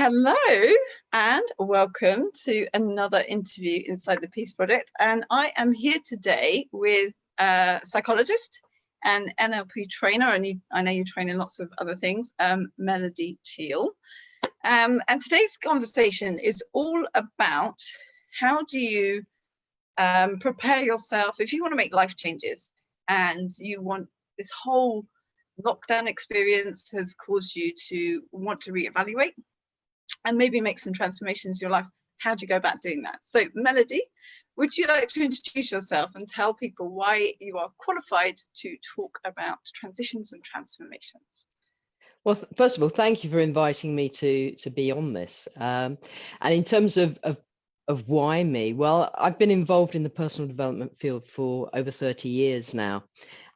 Hello and welcome to another interview inside the Peace Project. And I am here today with a psychologist and NLP trainer, and I know you train in lots of other things, Melody Cheal. And today's conversation is all about how do you prepare yourself if you want to make life changes and you want this whole lockdown experience has caused you to want to reevaluate and maybe make some transformations in your life. How do you go about doing that? So Melody, would you like to introduce yourself and tell people why you are qualified to talk about transitions and transformations? Well, first of all, thank you for inviting me to be on this. And in terms of why me, well, I've been involved in the personal development field for over 30 years now.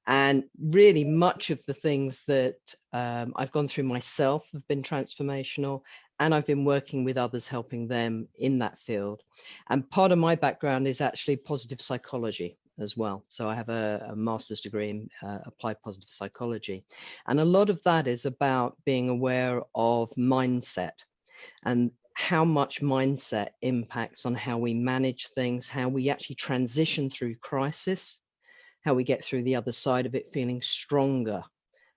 And really much of the things that I've gone through myself have been transformational, and I've been working with others, helping them in that field. And part of my background is actually positive psychology as well. So I have a master's degree in applied positive psychology. And a lot of that is about being aware of mindset and how much mindset impacts on how we manage things, how we actually transition through crisis, how we get through the other side of it feeling stronger.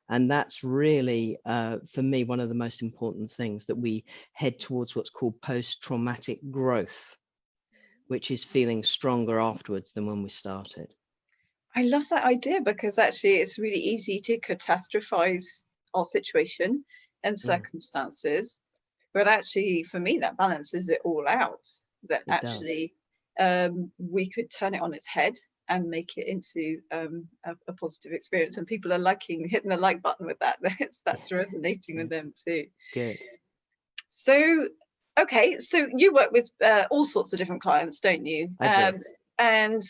And that's really, for me, one of the most important things, that we head towards what's called post-traumatic growth, which is feeling stronger afterwards than when we started. I love that idea, because actually it's really easy to catastrophize our situation and circumstances. But actually, for me, that balances it all out. That it actually we could turn it on its head and make it into a positive experience, and people are hitting the like button with that. That's resonating with them too. Good. So, okay, so you work with all sorts of different clients, don't you? I do. And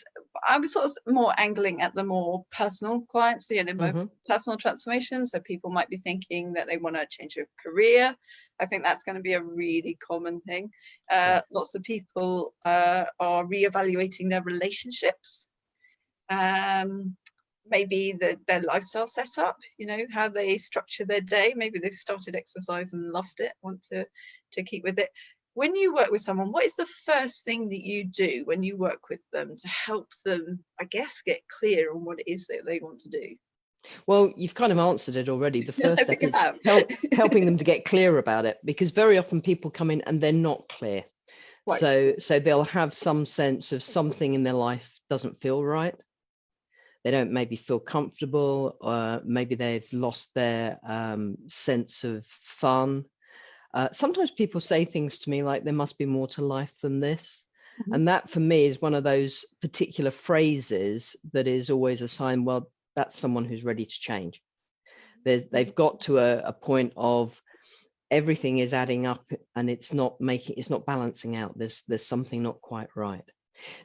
I was sort of more angling at the more personal clients, more personal transformation. So people might be thinking that they want to change their career. I think that's going to be a really common thing. Lots of people are reevaluating their relationships. Maybe their lifestyle setup, how they structure their day. Maybe they've started exercise and loved it, want to keep with it. When you work with someone, what is the first thing that you do when you work with them to help them, I guess, get clear on what it is that they want to do? Well, you've kind of answered it already. The first step is helping them to get clear about it, because very often people come in and they're not clear. Right. So they'll have some sense of something in their life doesn't feel right. They don't maybe feel comfortable, or maybe they've lost their sense of fun. Sometimes people say things to me like, there must be more to life than this. And that for me is one of those particular phrases that is always a sign, well, that's someone who's ready to change. They've got to a point of everything is adding up and it's not balancing out. There's something not quite right.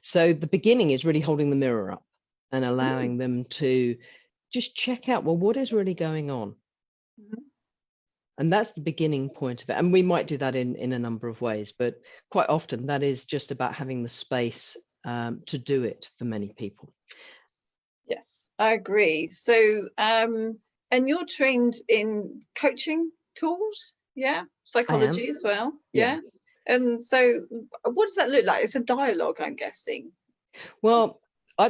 So the beginning is really holding the mirror up and allowing them to just check out, well, what is really going on? And that's the beginning point of it. And we might do that in a number of ways, but quite often that is just about having the space to do it for many people. Yes, I agree. So, and you're trained in coaching tools, psychology as well, yeah. And so what does that look like? It's a dialogue, I'm guessing. Well,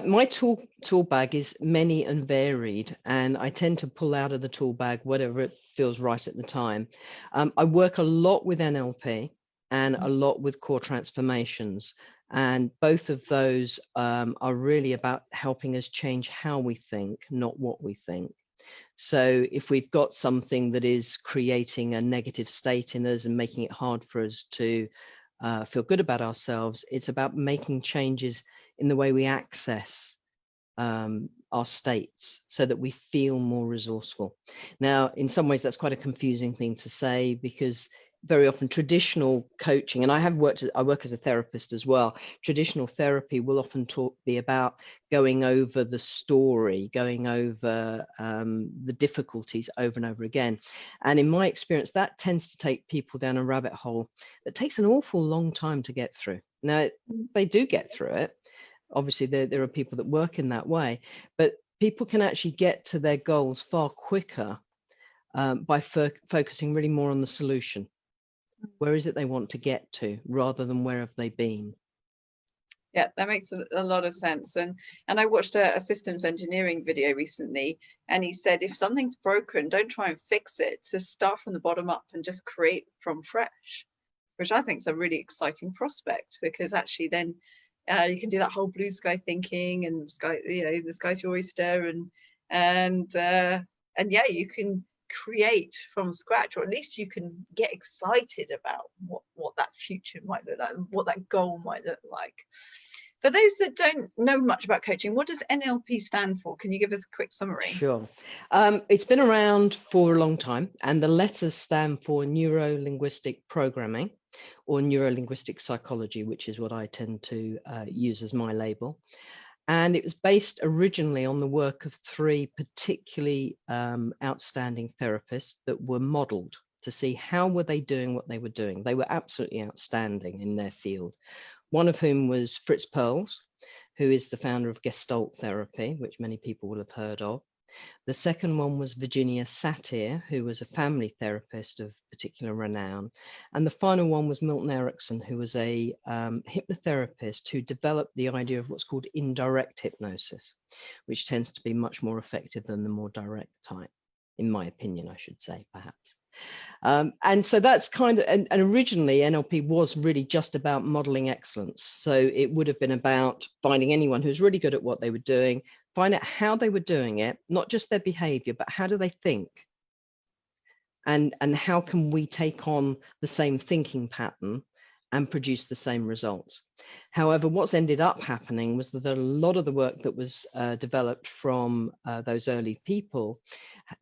my tool bag is many and varied, and I tend to pull out of the tool bag whatever it feels right at the time. I work a lot with NLP and a lot with core transformations, and both of those are really about helping us change how we think, not what we think. So if we've got something that is creating a negative state in us and making it hard for us to feel good about ourselves, it's about making changes in the way we access our states so that we feel more resourceful. Now, in some ways, that's quite a confusing thing to say, because very often traditional coaching, and I work as a therapist as well, traditional therapy will often be about going over the story, going over the difficulties over and over again. And in my experience, that tends to take people down a rabbit hole that takes an awful long time to get through. Now, they do get through it. Obviously, there are people that work in that way, but people can actually get to their goals far quicker by focusing really more on the solution. Where is it they want to get to, rather than where have they been? Yeah, that makes a lot of sense. And I watched a systems engineering video recently, and he said if something's broken, don't try and fix it. Just start from the bottom up and just create from fresh, which I think is a really exciting prospect, because actually then you can do that whole blue sky thinking, and sky, the sky's your oyster, and yeah, you can create from scratch, or at least you can get excited about what that future might look like, what that goal might look like. For those that don't know much about coaching, what does NLP stand for? Can you give us a quick summary? Sure. It's been around for a long time, and the letters stand for neuro-linguistic programming, or neuro-linguistic psychology, which is what I tend to use as my label. And it was based originally on the work of three particularly outstanding therapists that were modeled to see how were they doing what they were doing. They were absolutely outstanding in their field. One of whom was Fritz Perls, who is the founder of Gestalt therapy, which many people will have heard of. The second one was Virginia Satir, who was a family therapist of particular renown. And the final one was Milton Erickson, who was a hypnotherapist who developed the idea of what's called indirect hypnosis, which tends to be much more effective than the more direct type, in my opinion, I should say, perhaps. And so that's kind of, and originally NLP was really just about modeling excellence. So it would have been about finding anyone who's really good at what they were doing, find out how they were doing it, not just their behavior, but how do they think? And how can we take on the same thinking pattern and produce the same results? However, what's ended up happening was that a lot of the work that was developed from those early people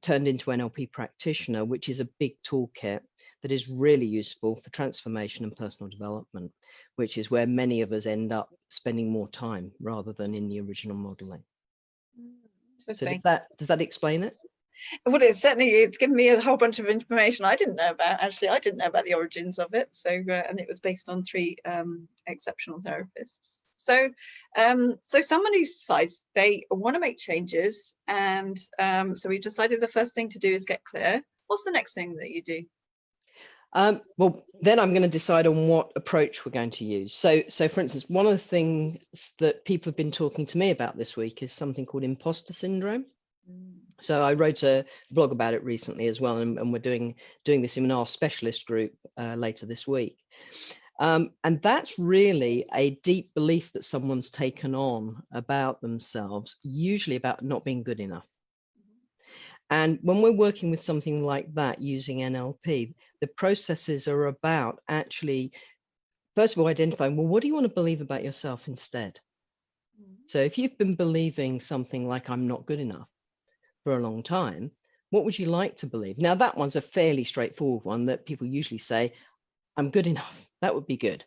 turned into NLP Practitioner, which is a big toolkit that is really useful for transformation and personal development, which is where many of us end up spending more time rather than in the original modeling. So does that explain it? Well, it's given me a whole bunch of information I didn't know about. Actually, I didn't know about the origins of it. So, and it was based on three exceptional therapists. So, so somebody decides they want to make changes, and so we decided the first thing to do is get clear. What's the next thing that you do? Well, then I'm going to decide on what approach we're going to use. So for instance, one of the things that people have been talking to me about this week is something called imposter syndrome. So I wrote a blog about it recently as well, and we're doing this in our specialist group later this week. And that's really a deep belief that someone's taken on about themselves, usually about not being good enough. And when we're working with something like that using NLP, the processes are about actually, first of all, identifying, well, what do you want to believe about yourself instead? So if you've been believing something like I'm not good enough for a long time, what would you like to believe? Now, that one's a fairly straightforward one that people usually say, I'm good enough. That would be good.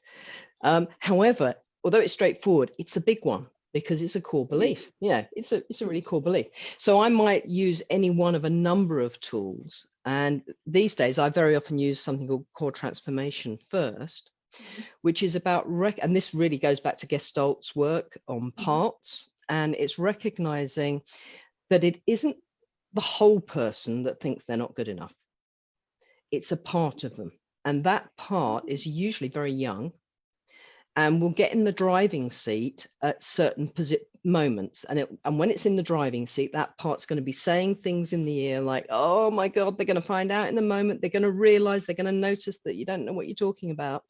However, although it's straightforward, it's a big one because it's a core belief. Yeah, it's a really core belief. So I might use any one of a number of tools. And these days, I very often use something called core transformation first, which is about, and this really goes back to Gestalt's work on parts. And it's recognizing that it isn't the whole person that thinks they're not good enough. It's a part of them. And that part is usually very young and will get in the driving seat at certain moments. And when it's in the driving seat, that part's going to be saying things in the ear like, oh my God, they're going to find out in the moment. They're going to realize, they're going to notice that you don't know what you're talking about.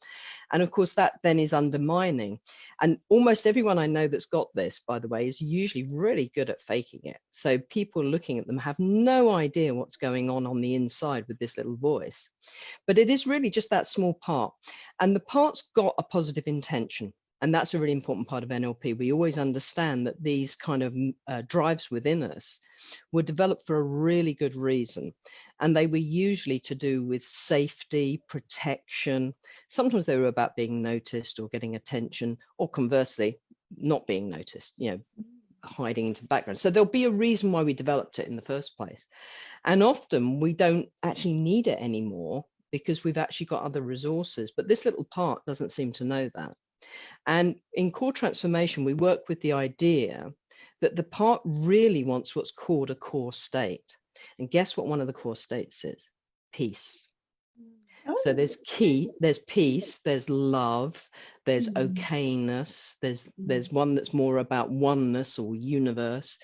And of course, that then is undermining. And almost everyone I know that's got this, by the way, is usually really good at faking it. So people looking at them have no idea what's going on the inside with this little voice. But it is really just that small part. And the part's got a positive intention. And that's a really important part of NLP. We always understand that these kind of drives within us were developed for a really good reason. And they were usually to do with safety, protection. Sometimes they were about being noticed or getting attention, or conversely, not being noticed, hiding into the background. So there'll be a reason why we developed it in the first place. And often we don't actually need it anymore because we've actually got other resources. But this little part doesn't seem to know that. And in core transformation, we work with the idea that the part really wants what's called a core state. And guess what one of the core states is? Peace. So there's there's peace, there's love, there's okayness, there's one that's more about oneness or universe.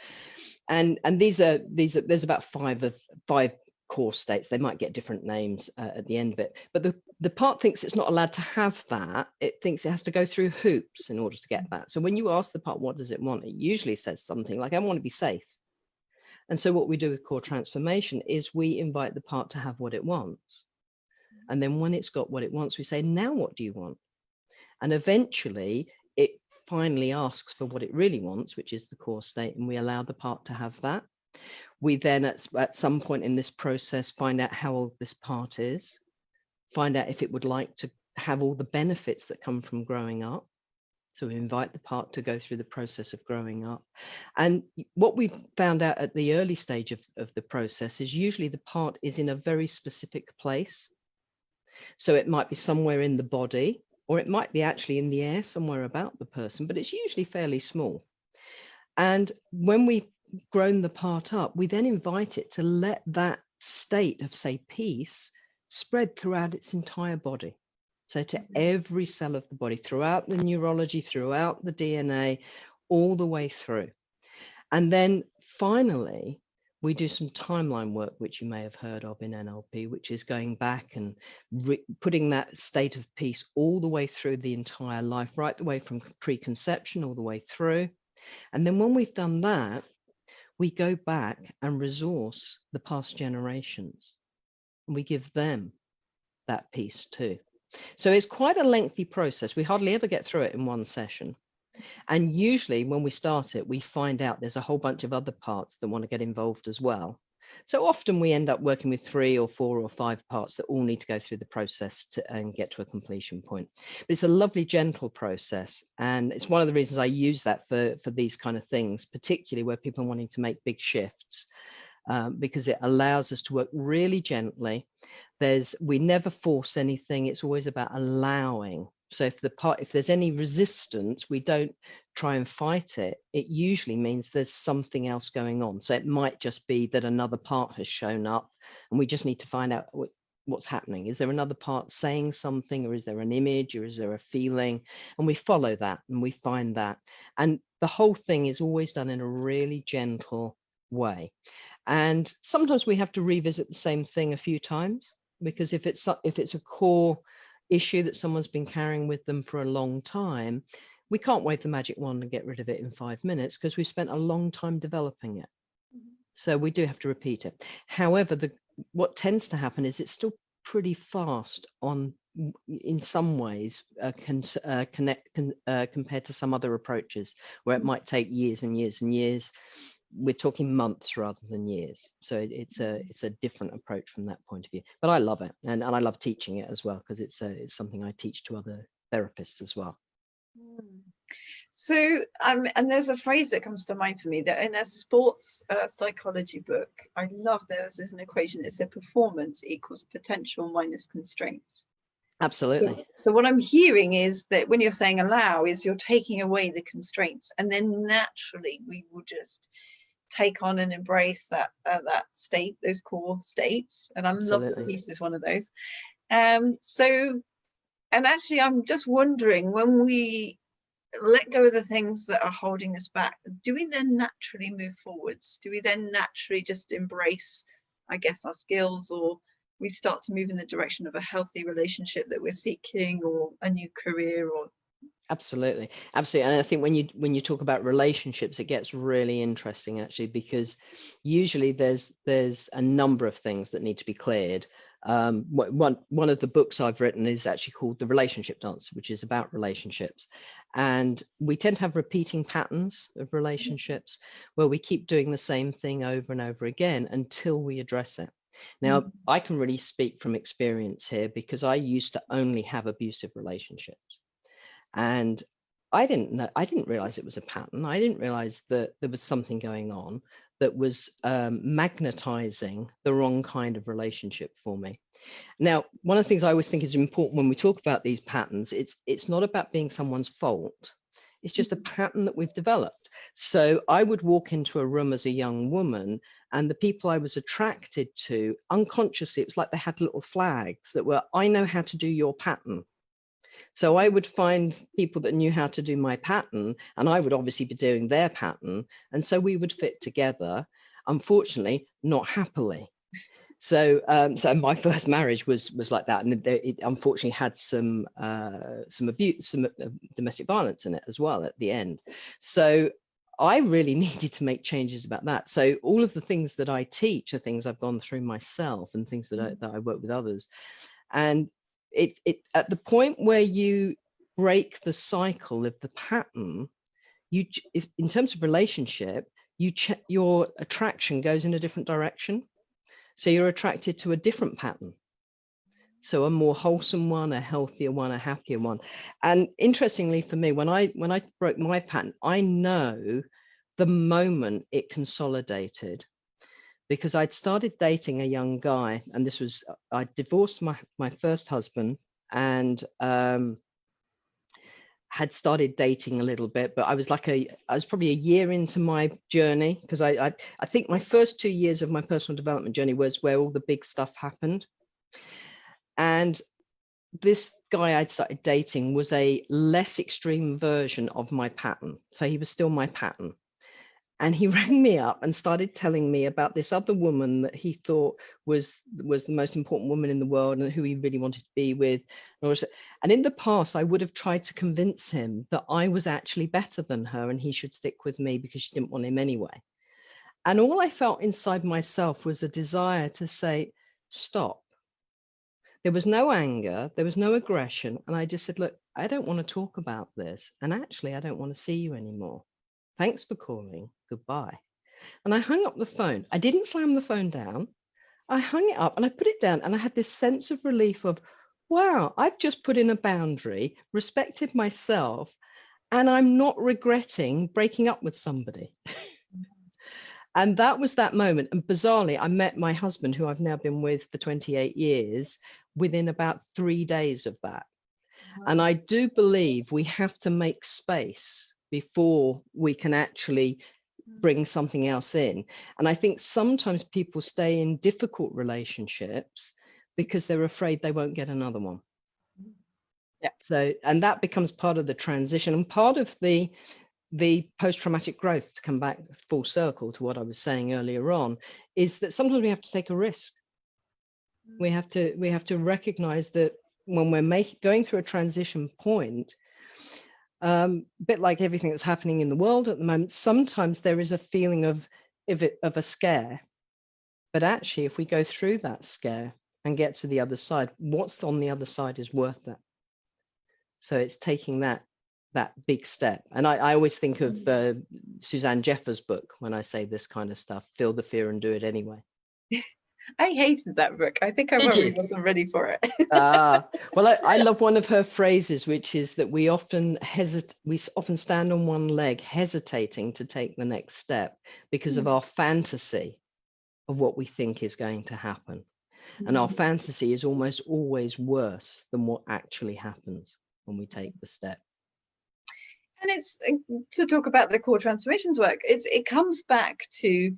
And there's about five core states. They might get different names at the end of it, but the part thinks it's not allowed to have that. It thinks it has to go through hoops in order to get that. So when you ask the part what does it want, it usually says something like, I want to be safe. And so what we do with core transformation is we invite the part to have what it wants. And then when it's got what it wants, we say, now what do you want? And eventually it finally asks for what it really wants, which is the core state, and we allow the part to have that. We then at some point in this process find out how old this part is, find out if it would like to have all the benefits that come from growing up. So we invite the part to go through the process of growing up. And what we found out at the early stage of the process is usually the part is in a very specific place. So it might be somewhere in the body, or it might be actually in the air somewhere about the person, but it's usually fairly small. And when we've grown the part up, we then invite it to let that state of, say, peace spread throughout its entire body. So to every cell of the body, throughout the neurology, throughout the DNA, all the way through. And then finally, we do some timeline work, which you may have heard of in NLP, which is going back and putting that state of peace all the way through the entire life, right the way from preconception all the way through. And then when we've done that, we go back and resource the past generations, and we give them that peace too. So it's quite a lengthy process. We hardly ever get through it in one session. And usually when we start it, we find out there's a whole bunch of other parts that want to get involved as well. So often we end up working with 3 or 4 or 5 parts that all need to go through the process and get to a completion point. But it's a lovely, gentle process. And it's one of the reasons I use that for these kind of things, particularly where people are wanting to make big shifts, because it allows us to work really gently. We never force anything. It's always about allowing. So if there's any resistance, we don't try and fight it. It usually means there's something else going on. So it might just be that another part has shown up, and we just need to find out what's happening. Is there another part saying something, or is there an image, or is there a feeling? And we follow that and we find that. And the whole thing is always done in a really gentle way. And sometimes we have to revisit the same thing a few times, because if it's a core issue that someone's been carrying with them for a long time, we can't wave the magic wand and get rid of it in 5 minutes, because we've spent a long time developing it. So we do have to repeat it. However, what tends to happen is it's still pretty fast in some ways compared to some other approaches where it might take years and years and years. We're talking months rather than years. So it's a different approach from that point of view. But I love it, and I love teaching it as well, because it's something I teach to other therapists as well. So and there's a phrase that comes to mind for me, that in a sports psychology book I love, there's an equation. It said performance equals potential minus constraints. Absolutely. So what I'm hearing is that when you're saying allow, is you're taking away the constraints, and then naturally we will just take on and embrace that state, those core states. And I love the peace is one of those. So, and actually I'm just wondering, when we let go of the things that are holding us back, do we then naturally move forwards? Do we then naturally just embrace, I guess, our skills, or we start to move in the direction of a healthy relationship that we're seeking, or a new career? Or Absolutely. And I think when you talk about relationships, it gets really interesting, actually, because usually there's a number of things that need to be cleared. One of the books I've written is actually called The Relationship Dance, which is about relationships. And we tend to have repeating patterns of relationships where we keep doing the same thing over and over again until we address it. Now, I can really speak from experience here, because I used to only have abusive relationships. And I didn't realize it was a pattern. I didn't realize that there was something going on that was magnetizing the wrong kind of relationship for me. Now, one of the things I always think is important when we talk about these patterns, it's not about being someone's fault. It's just a pattern that we've developed. So I would walk into a room as a young woman, and the people I was attracted to, unconsciously, it was like they had little flags that were, I know how to do your pattern. So I would find people that knew how to do my pattern, and I would obviously be doing their pattern. And so we would fit together, unfortunately, not happily. So, so my first marriage was like that, and it unfortunately had some abuse, some domestic violence in it as well at the end. So I really needed to make changes about that. So all of the things that I teach are things I've gone through myself, and things that I work with others. And it at the point where you break the cycle of the pattern, if, in terms of relationship, your attraction goes in a different direction. So you're attracted to a different pattern. So a more wholesome one, a healthier one, a happier one. And interestingly for me, when I broke my pattern, I know the moment it consolidated, because I'd started dating a young guy, and this was, I divorced my first husband, and had started dating a little bit, but I was probably a year into my journey, because I think my first 2 years of my personal development journey was where all the big stuff happened. And this guy I'd started dating was a less extreme version of my pattern. So he was still my pattern. And he rang me up and started telling me about this other woman that he thought was the most important woman in the world, and who he really wanted to be with. And in the past, I would have tried to convince him that I was actually better than her and he should stick with me because she didn't want him anyway. And all I felt inside myself was a desire to say, stop. There was no anger, there was no aggression. And I just said, look, I don't want to talk about this. And actually, I don't want to see you anymore. Thanks for calling. Goodbye. And I hung up the phone. I didn't slam the phone down. I hung it up and I put it down, and I had this sense of relief of, wow, I've just put in a boundary, respected myself, and I'm not regretting breaking up with somebody. And that was that moment. And bizarrely, I met my husband, who I've now been with for 28 years, within about 3 days of that. Wow. And I do believe we have to make space before we can actually bring something else in. And I think sometimes people stay in difficult relationships because they're afraid they won't get another one. Yeah. So, and that becomes part of the transition and part of the post-traumatic growth, to come back full circle to what I was saying earlier on, is that sometimes we have to take a risk. We have to recognize that when we're going through a transition point, a bit like everything that's happening in the world at the moment, sometimes there is a feeling of a scare. But actually, if we go through that scare and get to the other side, what's on the other side is worth it. So it's taking that big step. And I always think of Suzanne Jeffers' book when I say this kind of stuff: feel the fear and do it anyway. I hated that book. I think I probably wasn't ready for it. Well, I love one of her phrases, which is that we often stand on one leg, hesitating to take the next step because of our fantasy of what we think is going to happen. And our fantasy is almost always worse than what actually happens when we take the step. And it's, to talk about the core transformations work, it comes back to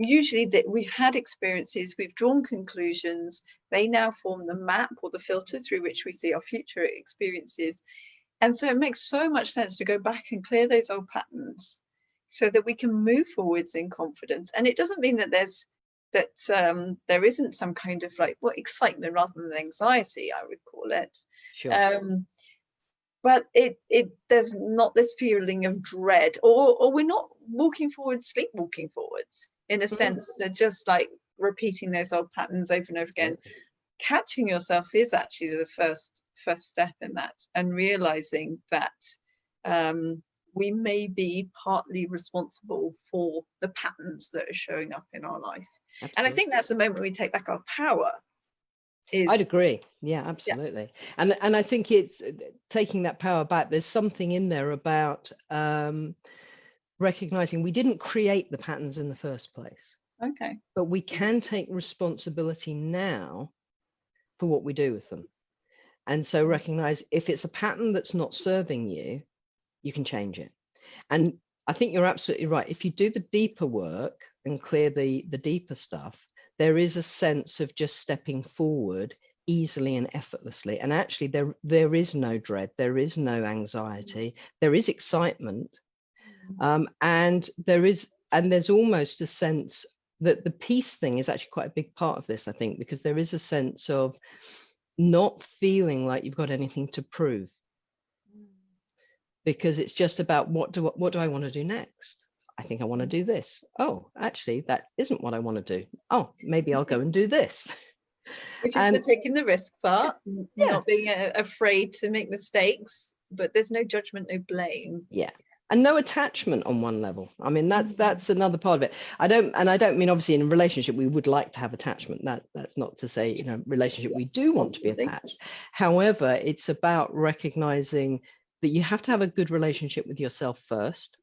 usually that we've had experiences, we've drawn conclusions, they now form the map or the filter through which we see our future experiences. And so it makes so much sense to go back and clear those old patterns so that we can move forwards in confidence. And it doesn't mean that there isn't some kind of excitement rather than anxiety, I would call it. Sure. But there's not this feeling of dread, or we're not walking forward, sleepwalking forwards, in a sense. They're just like repeating those old patterns over and over again. Catching yourself is actually the first step in that, and realizing that we may be partly responsible for the patterns that are showing up in our life. Absolutely. And I think that's the moment we take back our power. I'd agree. Yeah, absolutely. Yeah. And I think it's taking that power back. There's something in there about recognizing we didn't create the patterns in the first place. Okay. But we can take responsibility now for what we do with them. And so recognize if it's a pattern that's not serving you, you can change it. And I think you're absolutely right. If you do the deeper work and clear the deeper stuff, there is a sense of just stepping forward easily and effortlessly. And actually there is no dread, there is no anxiety, there is excitement. And there's almost a sense that the peace thing is actually quite a big part of this, I think, because there is a sense of not feeling like you've got anything to prove, because it's just about what do I want to do next? I think I want to do this. Oh, actually, that isn't what I want to do. Oh, maybe I'll go and do this. Which is the taking the risk part, yeah. not being afraid to make mistakes, but there's no judgment, no blame. Yeah. And no attachment on one level. I mean, that's another part of it. I don't mean, obviously in a relationship we would like to have attachment. That's not to say, you know, relationship we do want to be attached. However, it's about recognizing that you have to have a good relationship with yourself first.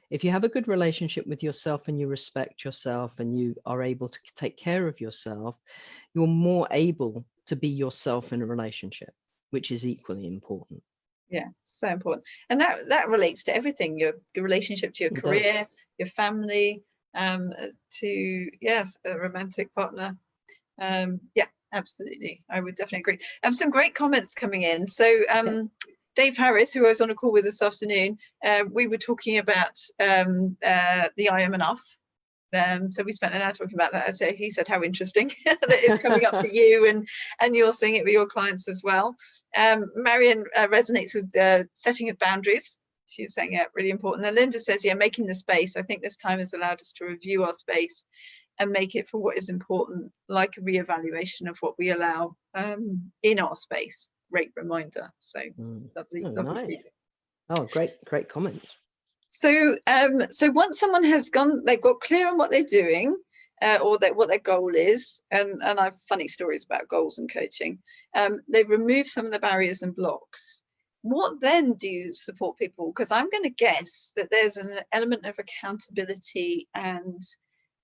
If you have a good relationship with yourself and you respect yourself and you are able to take care of yourself, you're more able to be yourself in a relationship, which is equally important. Yeah, so important. And that relates to everything, your relationship to your career, your family, to, yes, a romantic partner. Yeah, absolutely. I would definitely agree. Some great comments coming in. So Dave Harris, who I was on a call with this afternoon, we were talking about the I am enough. So we spent an hour talking about that. So he said how interesting that it's coming up for you, and you're seeing it with your clients as well. Marion resonates with setting of boundaries. She's saying, yeah, really important. And Linda says, yeah, making the space. I think this time has allowed us to review our space and make it for what is important, like a reevaluation of what we allow in our space. Great reminder. So lovely, lovely. Nice. Oh, great comments. So once someone has they've got clear on what they're doing, or what their goal is, and I have funny stories about goals and coaching. They've removed some of the barriers and blocks. What then do you support people? Because I'm going to guess that there's an element of accountability and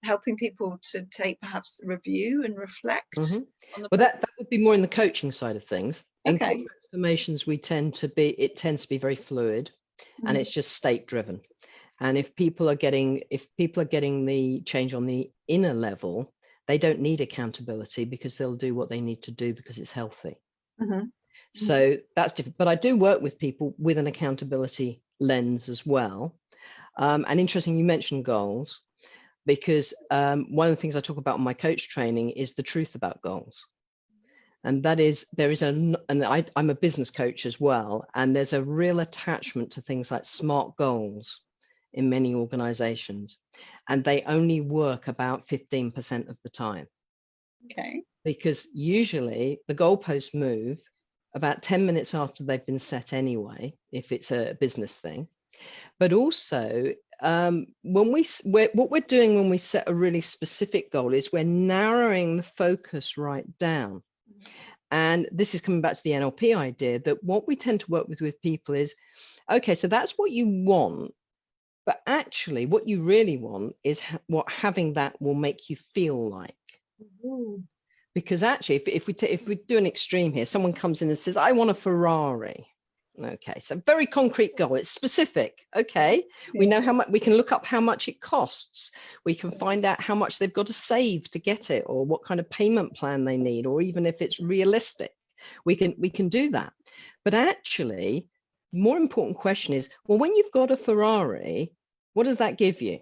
helping people to take perhaps review and reflect. On the well, that would be more in the coaching side of things. In Okay. transformations, it tends to be very fluid, and it's just state driven. And if people are getting the change on the inner level, they don't need accountability, because they'll do what they need to do because it's healthy. So that's different. But I do work with people with an accountability lens as well. And interesting, you mentioned goals, because one of the things I talk about in my coach training is the truth about goals. And that is, I'm a business coach as well, and there's a real attachment to things like SMART goals in many organizations, and they only work about 15% of the time. Okay. Because usually the goalposts move about 10 minutes after they've been set anyway, if it's a business thing. But also, what we're doing when we set a really specific goal is we're narrowing the focus right down. And this is coming back to the NLP idea, that what we tend to work with people is, okay, so that's what you want, but actually what you really want is what having that will make you feel like. Because actually, if we do an extreme here, someone comes in and says, I want a Ferrari. Okay, so very concrete goal. It's specific. Okay, we know how much, we can look up how much it costs. We can find out how much they've got to save to get it, or what kind of payment plan they need, or even if it's realistic. We can do that. But actually, the more important question is, well, when you've got a Ferrari, what does that give you?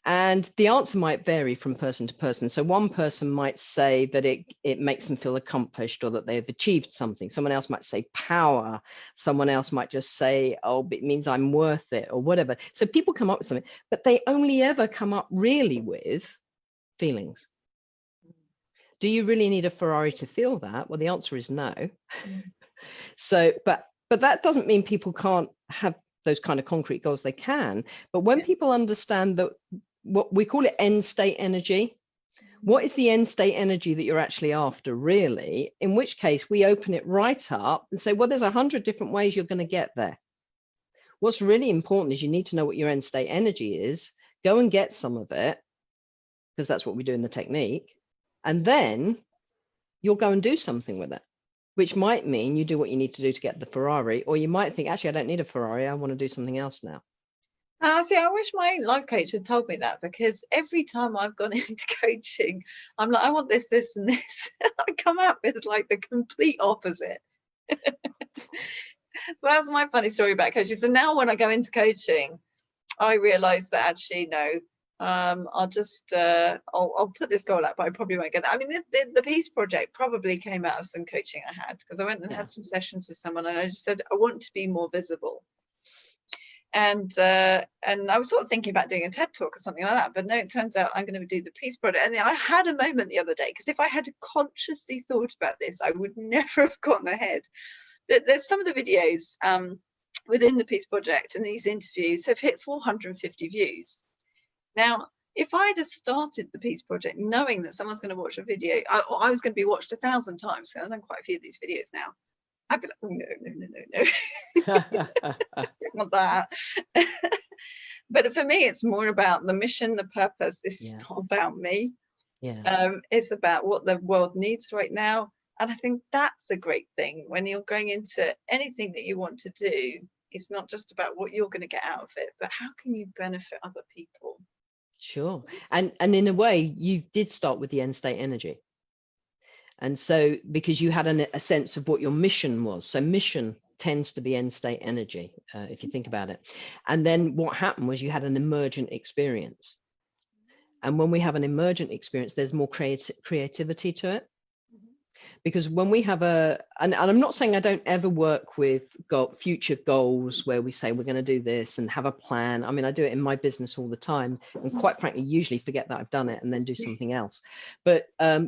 And the answer might vary from person to person. So one person might say that it makes them feel accomplished, or that they've achieved something. Someone else might say power. Someone else might just say, oh, it means I'm worth it, or whatever. So people come up with something, but they only ever come up really with feelings. Do you really need a Ferrari to feel that? Well, the answer is no. So, but that doesn't mean people can't have those kind of concrete goals. They can. But when people understand that, what we call it end state energy, what is the end state energy that you're actually after, really? In which case we open it right up and say, well, there's 100 different ways you're going to get there. What's really important is you need to know what your end state energy is. Go and get some of it, because that's what we do in the technique. And then you'll go and do something with it. which might mean you do what you need to do to get the Ferrari, or you might think, actually, I don't need a Ferrari. I want to do something else now. See, I wish my life coach had told me that, because every time I've gone into coaching, I'm like, I want this, this, and this. I come out with like the complete opposite. So that's my funny story about coaching. So now when I go into coaching, I realize that actually, no, I'll just, I'll put this goal out, but I probably won't get that. I mean, the Peace Project probably came out of some coaching I had, because I went and had some sessions with someone, and I just said, I want to be more visible. And I was sort of thinking about doing a TED talk or something like that, but no, it turns out I'm going to do the Peace Project. And I had a moment the other day, because if I had consciously thought about this, I would never have gotten ahead. There's some of the videos within the Peace Project, and these interviews have hit 450 views. Now, if I'd have started the Peace Project knowing that someone's going to watch a video, I was going to be watched 1,000 times. I've done quite a few of these videos now. I'd be like, oh, no. Don't want that. But for me, it's more about the mission, the purpose. This is not about me. It's about what the world needs right now. And I think that's a great thing when you're going into anything that you want to do. It's not just about what you're going to get out of it, but how can you benefit other people? Sure. And in a way, you did start with the end state energy. And so because you had a sense of what your mission was. So mission tends to be end state energy, if you think about it. And then what happened was you had an emergent experience. And when we have an emergent experience, there's more creativity to it. Because when we have and I'm not saying I don't ever work with future goals where we say we're going to do this and have a plan. I mean, I do it in my business all the time, and quite frankly, usually forget that I've done it and then do something else. But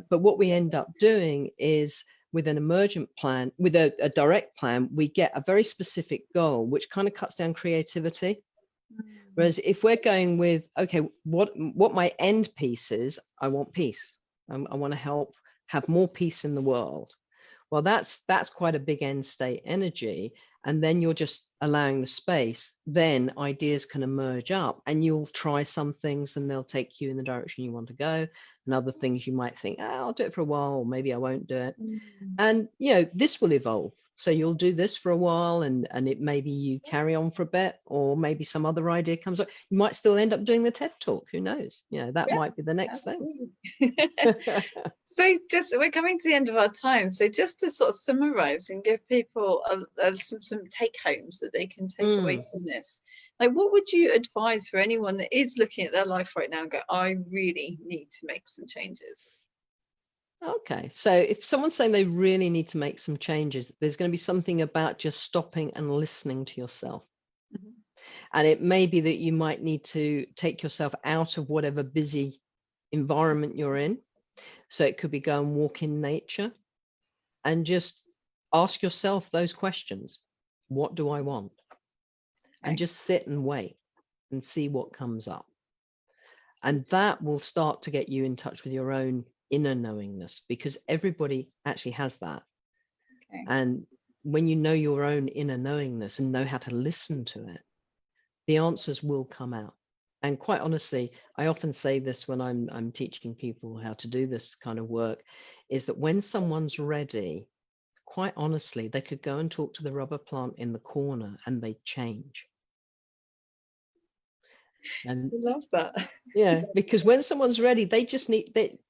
what we end up doing is with an emergent plan, with a direct plan, we get a very specific goal, which kind of cuts down creativity. Whereas if we're going with, okay, what my end piece is, I want peace. I want to have more peace in the world. Well, that's quite a big end state energy. And then you're just allowing the space, then ideas can emerge up, and you'll try some things and they'll take you in the direction you want to go. And other things you might think, I'll do it for a while, or maybe I won't do it. And, this will evolve. So you'll do this for a while, and it maybe you carry on for a bit, or maybe some other idea comes up. You might still end up doing the TED talk. Who knows? That might be the next thing. So we're coming to the end of our time. So just to sort of summarize and give people some take homes that they can take away from this, like, what would you advise for anyone that is looking at their life right now and go, I really need to make some changes? Okay, so if someone's saying they really need to make some changes, there's going to be something about just stopping and listening to yourself. And it may be that you might need to take yourself out of whatever busy environment you're in. So it could be go and walk in nature and just ask yourself those questions. What do I want? And just sit and wait and see what comes up. And that will start to get you in touch with your own inner knowingness, because everybody actually has that. And when you know your own inner knowingness and know how to listen to it, the answers will come out. And quite honestly, I often say this when I'm teaching people how to do this kind of work, is that when someone's ready, quite honestly, they could go and talk to the rubber plant in the corner and they change. And I love that. Because when someone's ready, they just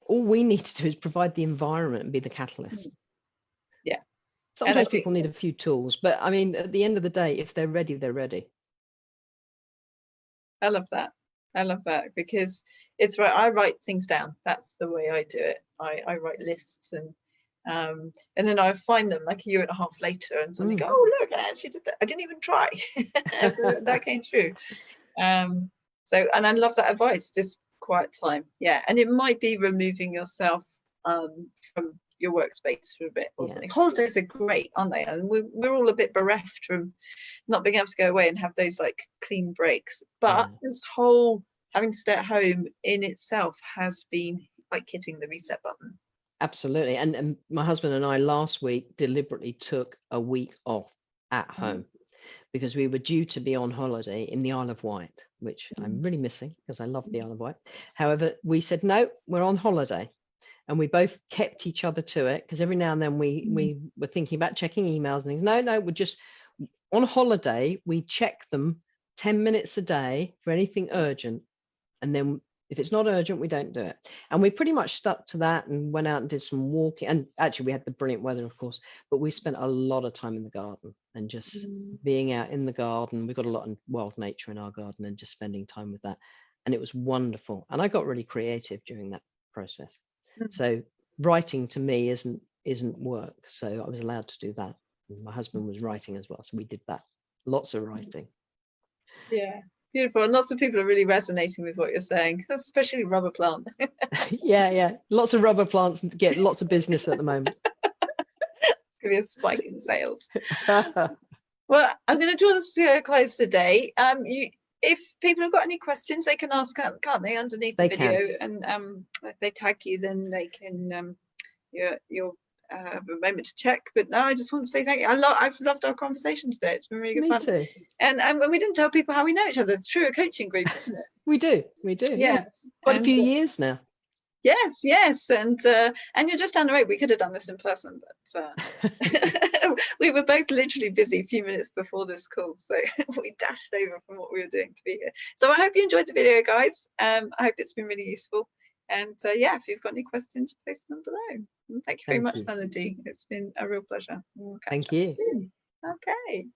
all we need to do is provide the environment and be the catalyst. Sometimes people need a few tools, but I mean, at the end of the day, if they're ready, they're ready. I love that, because it's right. I write things down. That's the way I do it. I write lists, and then I find them like a year and a half later, and suddenly go, oh look, I actually did that. I didn't even try. That came true. So, and I love that advice, just quiet time. And it might be removing yourself from your workspace for a bit or something. Holidays are great, aren't they? And we're all a bit bereft from not being able to go away and have those like clean breaks. But this whole having to stay at home in itself has been like hitting the reset button. Absolutely. And my husband and I last week deliberately took a week off at home, because we were due to be on holiday in the Isle of Wight, which I'm really missing because I love the Isle of Wight. However, we said, no, we're on holiday. and we both kept each other to it, because every now and then we were thinking about checking emails and things. No, we're just on holiday. We check them 10 minutes a day for anything urgent, and then if it's not urgent, we don't do it. And we pretty much stuck to that and went out and did some walking. And actually, we had the brilliant weather, of course, but we spent a lot of time in the garden and just being out in the garden. We've got a lot of wild nature in our garden, and just spending time with that. And it was wonderful. And I got really creative during that process. So writing to me isn't work. So I was allowed to do that. And my husband was writing as well. So we did that. Lots of writing. Yeah. Beautiful. And lots of people are really resonating with what you're saying, especially rubber plant. Yeah. Lots of rubber plants get lots of business at the moment. It's going to be a spike in sales. Well, I'm going to draw this to a close today. If people have got any questions, they can ask, can't they, underneath the video? And if they tag you, then they can, you'll have a moment to check. But no, I just want to say thank you. I've loved our conversation today. It's been really good fun. Too. And we didn't tell people how we know each other. It's through a coaching group, isn't it? We do. Yeah. Quite a few years now. Yes. And you're just down the road. We could have done this in person, but we were both literally busy a few minutes before this call. So we dashed over from what we were doing to be here. So I hope you enjoyed the video, guys. I hope it's been really useful. And if you've got any questions, post them below. And thank you very much, Melody. It's been a real pleasure. We'll catch up soon. Okay.